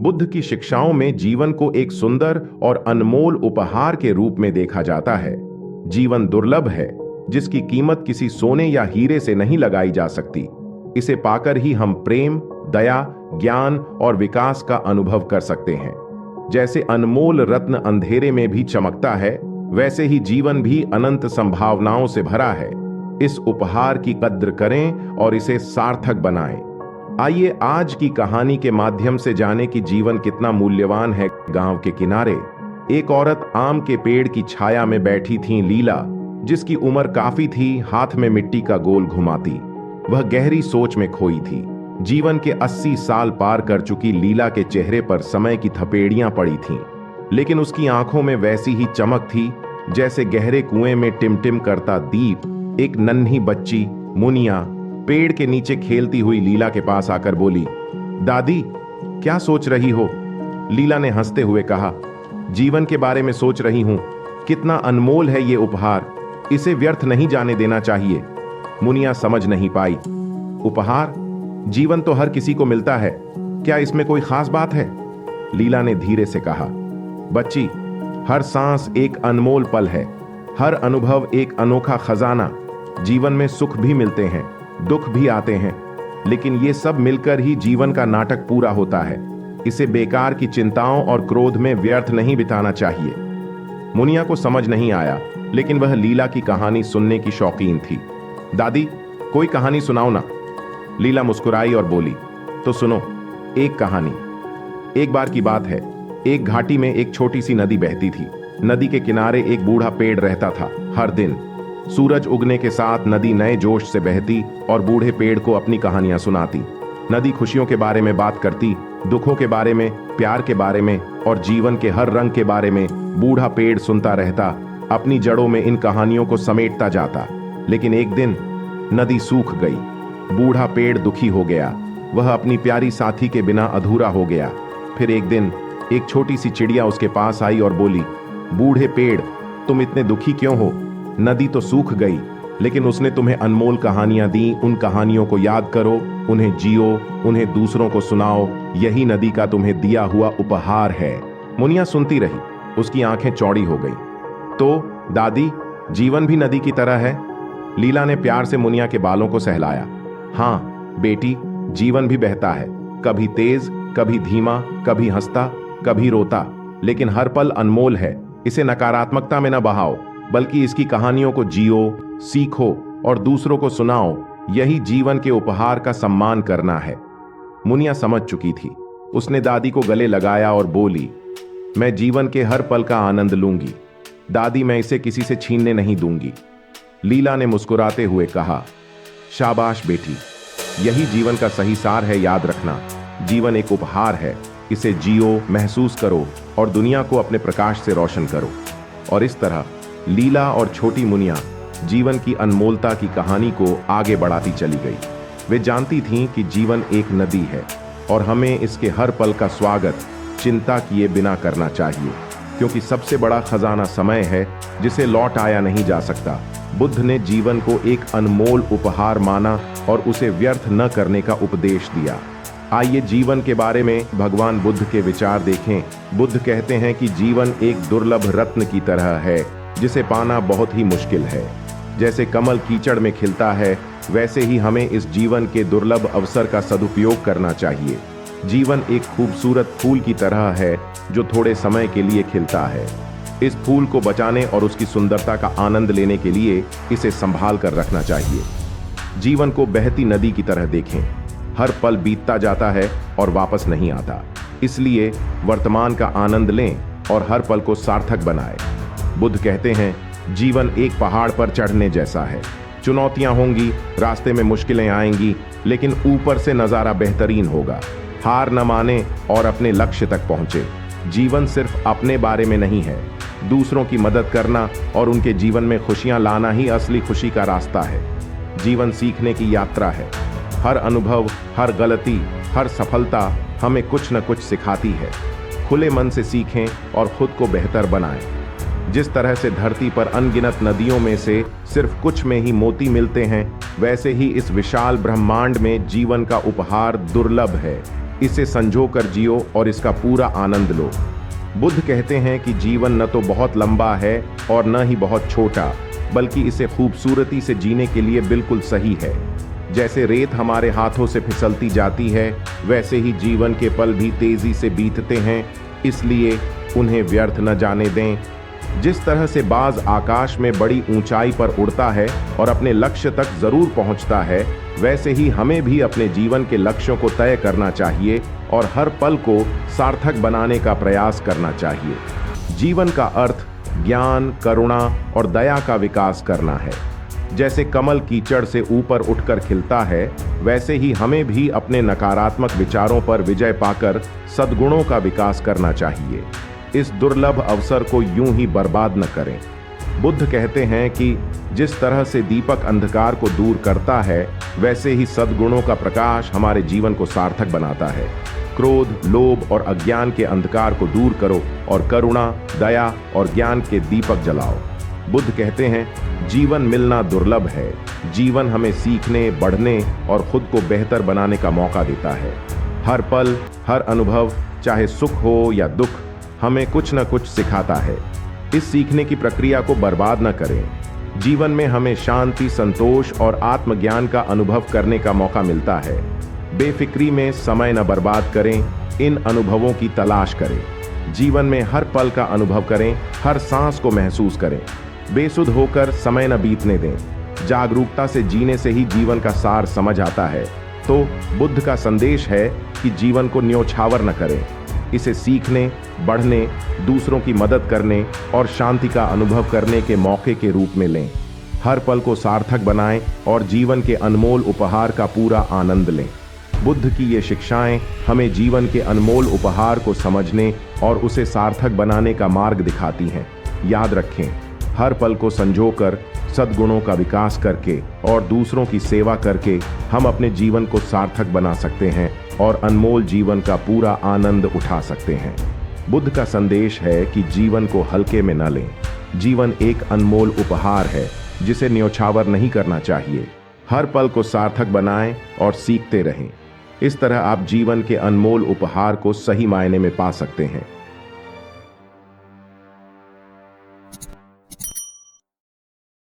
बुद्ध की शिक्षाओं में जीवन को एक सुंदर और अनमोल उपहार के रूप में देखा जाता है। जीवन दुर्लभ है, जिसकी कीमत किसी सोने या हीरे से नहीं लगाई जा सकती। इसे पाकर ही हम प्रेम, दया, ज्ञान और विकास का अनुभव कर सकते हैं। जैसे अनमोल रत्न अंधेरे में भी चमकता है, वैसे ही जीवन भी अनंत संभावनाओं से भरा है। इस उपहार की कद्र करें और इसे सार्थक बनाएं। आइए आज की कहानी के माध्यम से जानें कि जीवन कितना मूल्यवान है। गांव के किनारे एक औरत आम के पेड़ की छाया में बैठी थी। लीला, जिसकी उम्र काफी थी, हाथ में मिट्टी का गोल घुमाती। वह गहरी सोच में खोई थी। जीवन के 80 साल पार कर चुकी लीला के चेहरे पर समय की थपेड़ियां पड़ी थीं, लेकिन उसकी आंखों में वैसी ही चमक थी जैसे गहरे कुएं में टिमटिम करता दीप। एक नन्ही बच्ची मुनिया पेड़ के नीचे खेलती हुई लीला के पास आकर बोली, दादी, क्या सोच रही हो? लीला ने हंसते हुए कहा, जीवन के बारे में सोच रही हूं। कितना अनमोल है ये उपहार, इसे व्यर्थ नहीं जाने देना चाहिए। मुनिया समझ नहीं पाई। उपहार? जीवन तो हर किसी को मिलता है, क्या इसमें कोई खास बात है? लीला ने धीरे से कहा, बच्ची, हर सांस एक अनमोल पल है, हर अनुभव एक अनोखा खजाना। जीवन में सुख भी मिलते हैं, दुख भी आते हैं, लेकिन ये सब मिलकर ही जीवन का नाटक पूरा होता है। इसे बेकार की चिंताओं और क्रोध में व्यर्थ नहीं बिताना चाहिए। मुनिया को समझ नहीं आया, लेकिन वह लीला की कहानी सुनने की शौकीन थी। दादी, कोई कहानी सुनाओ ना। लीला मुस्कुराई और बोली, तो सुनो एक कहानी। एक बार की बात है, एक घाटी में एक छोटी सी नदी बहती थी। नदी के किनारे एक बूढ़ा पेड़ रहता था। हर दिन सूरज उगने के साथ नदी नए जोश से बहती और बूढ़े पेड़ को अपनी कहानियां सुनाती। नदी खुशियों के बारे में बात करती, दुखों के बारे में, प्यार के बारे में और जीवन के हर रंग के बारे में। बूढ़ा पेड़ सुनता रहता, अपनी जड़ों में इन कहानियों को समेटता जाता। लेकिन एक दिन नदी सूख गई। बूढ़ा पेड़ दुखी हो गया। वह अपनी प्यारी साथी के बिना अधूरा हो गया। फिर एक दिन एक छोटी सी चिड़िया उसके पास आई और बोली, बूढ़े पेड़, तुम इतने दुखी क्यों हो? नदी तो सूख गई, लेकिन उसने तुम्हें अनमोल कहानियां दी। उन कहानियों को याद करो, उन्हें जियो, उन्हें दूसरों को सुनाओ। यही नदी का तुम्हें दिया हुआ उपहार है। मुनिया सुनती रही, उसकी आंखें चौड़ी हो गई। तो दादी, जीवन भी नदी की तरह है? लीला ने प्यार से मुनिया के बालों को सहलाया। हाँ बेटी, जीवन भी बहता है, कभी तेज, कभी धीमा, कभी हंसता, कभी रोता, लेकिन हर पल अनमोल है। इसे नकारात्मकता में न बहाओ, बल्कि इसकी कहानियों को जियो, सीखो और दूसरों को सुनाओ। यही जीवन के उपहार का सम्मान करना है। मुनिया समझ चुकी थी। उसने दादी को गले लगाया और बोली, मैं जीवन के हर पल का आनंद लूंगी दादी, मैं इसे किसी से छीनने नहीं दूंगी। लीला ने मुस्कुराते हुए कहा, शाबाश बेटी, यही जीवन का सही सार है। याद रखना, जीवन एक उपहार है। इसे जियो, महसूस करो और दुनिया को अपने प्रकाश से रोशन करो। और इस तरह लीला और छोटी मुनिया जीवन की अनमोलता की कहानी को आगे बढ़ाती चली गई। वे जानती थीं कि जीवन एक नदी है और हमें इसके हर पल का स्वागत चिंता किए बिना करना चाहिए, क्योंकि सबसे बड़ा खजाना समय है, जिसे लौट आया नहीं जा सकता। बुद्ध ने जीवन को एक अनमोल उपहार माना और उसे व्यर्थ न करने का उपदेश दिया। आइए जीवन के बारे में भगवान बुद्ध के विचार देखें। बुद्ध कहते हैं कि जीवन एक दुर्लभ रत्न की तरह है, जिसे पाना बहुत ही मुश्किल है। जैसे कमल कीचड़ में खिलता है, वैसे ही हमें इस जीवन के दुर्लभ अवसर का सदुपयोग करना चाहिए। जीवन एक खूबसूरत फूल की तरह है, जो थोड़े समय के लिए खिलता है। इस फूल को बचाने और उसकी सुंदरता का आनंद लेने के लिए इसे संभाल कर रखना चाहिए। जीवन को बहती नदी की तरह देखें। हर पल बीतता जाता है और वापस नहीं आता। इसलिए वर्तमान का आनंद लें और हर पल को सार्थक बनाएं। बुद्ध कहते हैं, जीवन एक पहाड़ पर चढ़ने जैसा है। चुनौतियां होंगी, रास्ते में मुश्किलें आएंगी, लेकिन ऊपर से नजारा बेहतरीन होगा। हार न माने और अपने लक्ष्य तक पहुंचे। जीवन सिर्फ अपने बारे में नहीं है, दूसरों की मदद करना और उनके जीवन में खुशियां लाना ही असली खुशी का रास्ता है। जीवन सीखने की यात्रा है। हर अनुभव, हर गलती, हर सफलता हमें कुछ न कुछ सिखाती है। खुले मन से सीखें और खुद को बेहतर बनाएं। जिस तरह से धरती पर अनगिनत नदियों में से सिर्फ कुछ में ही मोती मिलते हैं, वैसे ही इस विशाल ब्रह्मांड में जीवन का उपहार दुर्लभ है। इसे संजो कर जियो और इसका पूरा आनंद लो। बुद्ध कहते हैं कि जीवन न तो बहुत लंबा है और न ही बहुत छोटा, बल्कि इसे खूबसूरती से जीने के लिए बिल्कुल सही है। जैसे रेत हमारे हाथों से फिसलती जाती है, वैसे ही जीवन के पल भी तेजी से बीतते हैं, इसलिए उन्हें व्यर्थ न जाने दें। जिस तरह से बाज आकाश में बड़ी ऊंचाई पर उड़ता है और अपने लक्ष्य तक जरूर पहुंचता है, वैसे ही हमें भी अपने जीवन के लक्ष्यों को तय करना चाहिए और हर पल को सार्थक बनाने का प्रयास करना चाहिए। जीवन का अर्थ ज्ञान, करुणा और दया का विकास करना है। जैसे कमल कीचड़ से ऊपर उठकर खिलता है, वैसे ही हमें भी अपने नकारात्मक विचारों पर विजय पाकर सद्गुणों का विकास करना चाहिए। इस दुर्लभ अवसर को यूं ही बर्बाद न करें। बुद्ध कहते हैं कि जिस तरह से दीपक अंधकार को दूर करता है, वैसे ही सद्गुणों का प्रकाश हमारे जीवन को सार्थक बनाता है। क्रोध, लोभ और अज्ञान के अंधकार को दूर करो और करुणा, दया और ज्ञान के दीपक जलाओ। बुद्ध कहते हैं, जीवन मिलना दुर्लभ है। जीवन हमें सीखने, बढ़ने और खुद को बेहतर बनाने का मौका देता है। हर पल, हर अनुभव, चाहे सुख हो या दुख, हमें कुछ न कुछ सिखाता है। इस सीखने की प्रक्रिया को बर्बाद न करें। जीवन में हमें शांति, संतोष और आत्मज्ञान का अनुभव करने का मौका मिलता है। बेफिक्री में समय न बर्बाद करें, इन अनुभवों की तलाश करें। जीवन में हर पल का अनुभव करें, हर सांस को महसूस करें। बेसुध होकर समय न बीतने दें। जागरूकता से जीने से ही जीवन का सार समझ आता है। तो बुद्ध का संदेश है कि जीवन को न्योछावर न करें, इसे सीखने, बढ़ने, दूसरों की मदद करने और शांति का अनुभव करने के मौके के रूप में लें। हर पल को सार्थक बनाएं और जीवन के अनमोल उपहार का पूरा आनंद लें। बुद्ध की ये शिक्षाएं हमें जीवन के अनमोल उपहार को समझने और उसे सार्थक बनाने का मार्ग दिखाती हैं। याद रखें, हर पल को संजोकर, सद्गुणों का विकास करके और दूसरों की सेवा करके हम अपने जीवन को सार्थक बना सकते हैं और अनमोल जीवन का पूरा आनंद उठा सकते हैं। बुद्ध का संदेश है कि जीवन को हल्के में न लें। जीवन एक अनमोल उपहार है जिसे न्योछावर नहीं करना चाहिए। हर पल को सार्थक बनाएं और सीखते रहें। इस तरह आप जीवन के अनमोल उपहार को सही मायने में पा सकते हैं।